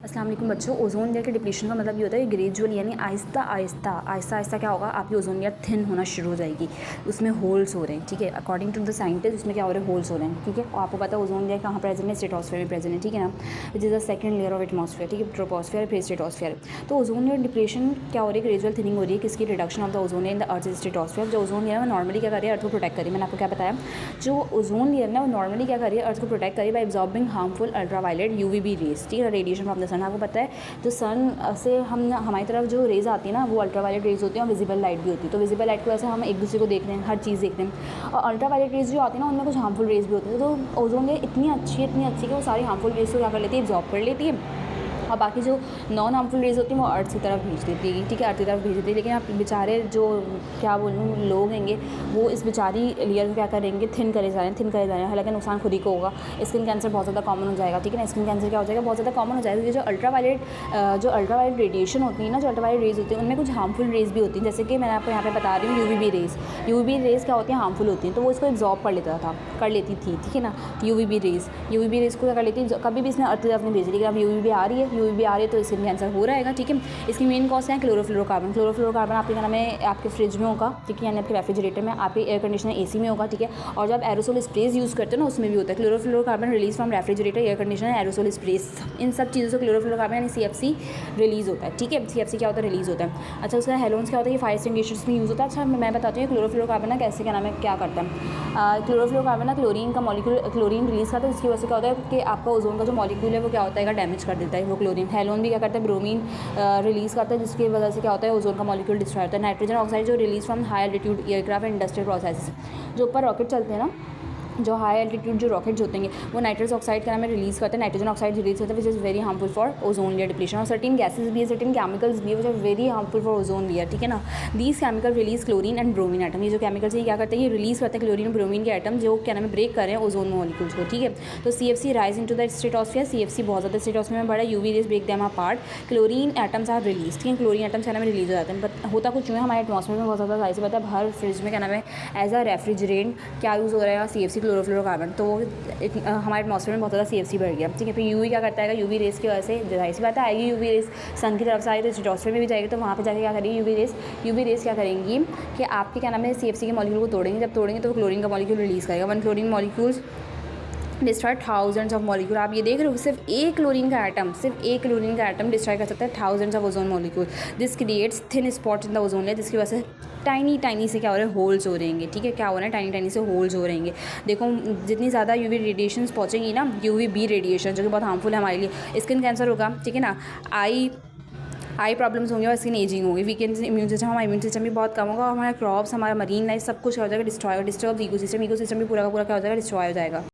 अस्सलाम वालेकुम बच्चों, ओज़ोन लेयर के डिप्लीशन का मतलब ये होता है ग्रेजुअल यानी आहिस्ता आहिस्ता क्या होगा, आपकी ओज़ोन लेयर थिन होना शुरू हो जाएगी। उसमें होल्स हो रहे हैं, ठीक है। अकॉर्डिंग टू द साइंटिस्ट उसमें क्या हो रहे हैं, होल्स हो रहे हैं, ठीक है। और आपको पता है ओज़ोन लेयर कहाँ प्रेजेंट है, स्ट्रेटोस्फीयर में प्रेजेंट है, ठीक है ना। Which is the second layer of atmosphere, ठीक है। ट्रोपोस्फीयर फिर स्ट्रेटोस्फीयर। तो ओज़ोन लेयर डिप्लीशन क्या हो रही है, ग्रेजुअल थिनिंग हो रही है किसकी, reduction of the ozone layer in the earth stratosphere. जो ओज़ोन लेयर है वो नॉर्मली क्या कर रही है, अर्थ को प्रोटेक्ट करी। मैंने आपको क्या बताया, जो ओज़ोन लेयर ना वो नॉर्मली क्या कर रही है, अर्थ को प्रोटेक्ट करी by absorbing harmful ultraviolet UVB rays, ठीक है, रेडिएशन फ्रॉम द सन। आपको पता है जो सन से हमारी तरफ जो रेज़ आती है ना वो अल्ट्रावायलेट रेज़ होती हैं और विजिबल लाइट भी होती है। तो विजिबल लाइट की वजह से हम एक दूसरे को देख रहे हैं, हर चीज़ देख रहे हैं। और अल्ट्रावायलेट रेज़ जो आती है ना उनमें कुछ हार्मफुल रेज़ भी होती है। तो ओज़ोन लेयर इतनी अच्छी कि वो सारी हार्मफुल रेज़ को क्या कर लेती है, एब्जॉर्ब कर लेती है और बाकी जो नॉन हार्मफुल रेज़ होती हैं वो अर्थ की तरफ भेज देती है, ठीक है, अर्थ की तरफ भेज देती है। लेकिन आप बेचारे जो क्या बोलूँ लोग हैंगे वो इस बेचारी लेयर को क्या करेंगे, थिन करे जा रहे हैं। हालांकि नुकसान खुद ही को होगा। स्किन कैंसर बहुत ज़्यादा कॉमन हो जाएगा, ठीक है ना। स्किन कैंसर क्या हो जाएगा, बहुत ज़्यादा कॉमन हो जाएगा। क्योंकि जो अल्ट्रावायलेट रेडिएशन होती है ना, जो अल्ट्रावायलेट रेज़ होती है उनमें कुछ हार्मफुल रेज़ भी होती हैं। जैसे कि मैं आपको यहाँ पे बता रही हूँ यूवीबी रेज़ क्या होती हैं, हार्मफुल होती हैं। तो वो इसको एब्जॉर्ब कर लेती थी, ठीक है ना। यूवीबी रेज़ को क्या कर लेती है, कभी भी इसने अर्थ की तरफ नहीं भेजी। लेकिन अब यूवीबी आ रही है तो स्किन कैंसर हो रहेगा, ठीक है। इसकी मेन कॉज है क्लोरोफ्लोरोकार्बन आपके क्या नाम है, आपके फ्रिज में होगा, ठीक है, यानी आपके रेफ्रिजरेटर में, आपके एयर कंडीशनर एसी में होगा, ठीक है। और जब एरोसोल स्प्रेज यूज़ करते हैं ना उसमें भी होता है chlorofluorocarbon release from refrigerator, air conditioner, aerosol sprays. इन सब चीज़ों से क्लोरोफ्लोरोकार्बन यानी CFC रिलीज़ होता है, ठीक है। CFC क्या होता है, रिलीज़ होता है। अच्छा, उसका हेलोन्स क्या होता है, ये फायर एक्सटिंग्विशर्स में यूज़ होता है। अच्छा, मैं बताती हूँ क्लोरोफ्लोरोकार्बन ना कैसे क्या नाम है क्या करता है। क्लोरोफ्लोरोकार्बन ना क्लोरीन रिलीज़ करता है, जिसकी वजह से क्या होता है कि आपका ओजोन का जो मॉलिक्यूल है वो क्या होता है, डैमेज कर देता है वो क्लोरीन। हेलोन भी क्या करता है, ब्रोमीन रिलीज़ करता है, जिसकी वजह से क्या होता है, ओजोन का मॉलिक्यूल डिस्ट्रॉय होता है। नाइट्रोजन ऑक्साइड जो release from high altitude aircraft and industrial process, जो ऊपर रॉकेट चलते हैं ना, जो हाई एल्टीट्यूड जो रॉकेट्स होते हैं वो नाइट्रस ऑक्साइड का नाम रिलीज़ करते हैं, नाइट्रोजन ऑक्साइड रिलीज करते हैं, which is very harmful for ozone layer depletion. और सर्टेन गैसेज भी है, सर्टेन केमिकल्स भी है which are very harmful for ozone layer, ठीक है ना। These chemical release chlorine and bromine atom. ये जो केमिकल्स ये क्या करते हैं, ये रिलीज़ करते हैं क्लोरीन और ब्रोमीन के एटम, जो क्या नाम है ब्रेक कर रहे हैं ओजोन मॉलिक्यूल्स को, ठीक है। तो CFC rise into the stratosphere, CFC बहुत ज़्यादा स्ट्रेटोस्फीयर में बढ़ा, UV rays break them apart, chlorine atoms are release, ठीक है। क्लोरीन एटम्स क्या नाम है रिलीज हो जाते हैं। बट होता कुछ नहीं है, हमारे एटमॉस्फेयर में बहुत ज़्यादा जाहिर सी बात है, हर फ्रिज में क्या नाम है एज अ रेफ्रिजरेंट क्या यूज़ हो रहा है, CFC क्लोरोफ्लोरोकार्बन। तो हमारे एटमॉस्फेयर में बहुत ज़्यादा CFC बढ़ गया, ठीक है। फिर UV क्या करता है, UV रेस की वजह से जाहिर सी बात है आएगी UV रेस सन की तरफ से आई तो स्ट्रेटोस्फीयर में भी जाएगी, तो वहाँ पे जाके क्या करेगी UV रेस क्या करेंगी कि आपके क्या नाम है CFC के मॉलिक्यूल को तोड़ेंगे। जब तोड़ेंगे तो क्लोरीन का मॉलिक्यूल रिलीज़ करेगा। One chlorine molecules destroy thousands of molecule. आप ये देख रहे हो, सिर्फ एक क्लोरीन का एटम डिस्ट्रॉय कर सकता है thousands of ozone molecule. This creates thin spots in the ozone layer, जिसकी वजह से टाइनी से क्या हो रहे हैं, होल्स हो रहेंगे, ठीक है। क्या हो रहा है, टाइनी से होल्स हो रहेंगे। देखो जितनी ज़्यादा UV रेडिएशन पहुँचेंगी ना, UVB रेडिएशन जो कि बहुत हार्मफुल है हमारे लिए, स्किन कैंसर होगा, ठीक है ना, आई प्रॉब्लम्स होंगे और स्किन एजिंग होगी, वीकेंड इम्यून सिस्टम, हमारा इम्यून सिस्टम भी बहुत कम होगा और हमारे क्रॉप्स, हमारा मरीन लाइफ सब कुछ हो जाएगा डिस्ट्रॉय। इकोसिस्टम भी पूरा का पूरा क्या हो जाएगा, डिस्ट्रॉय हो जाएगा।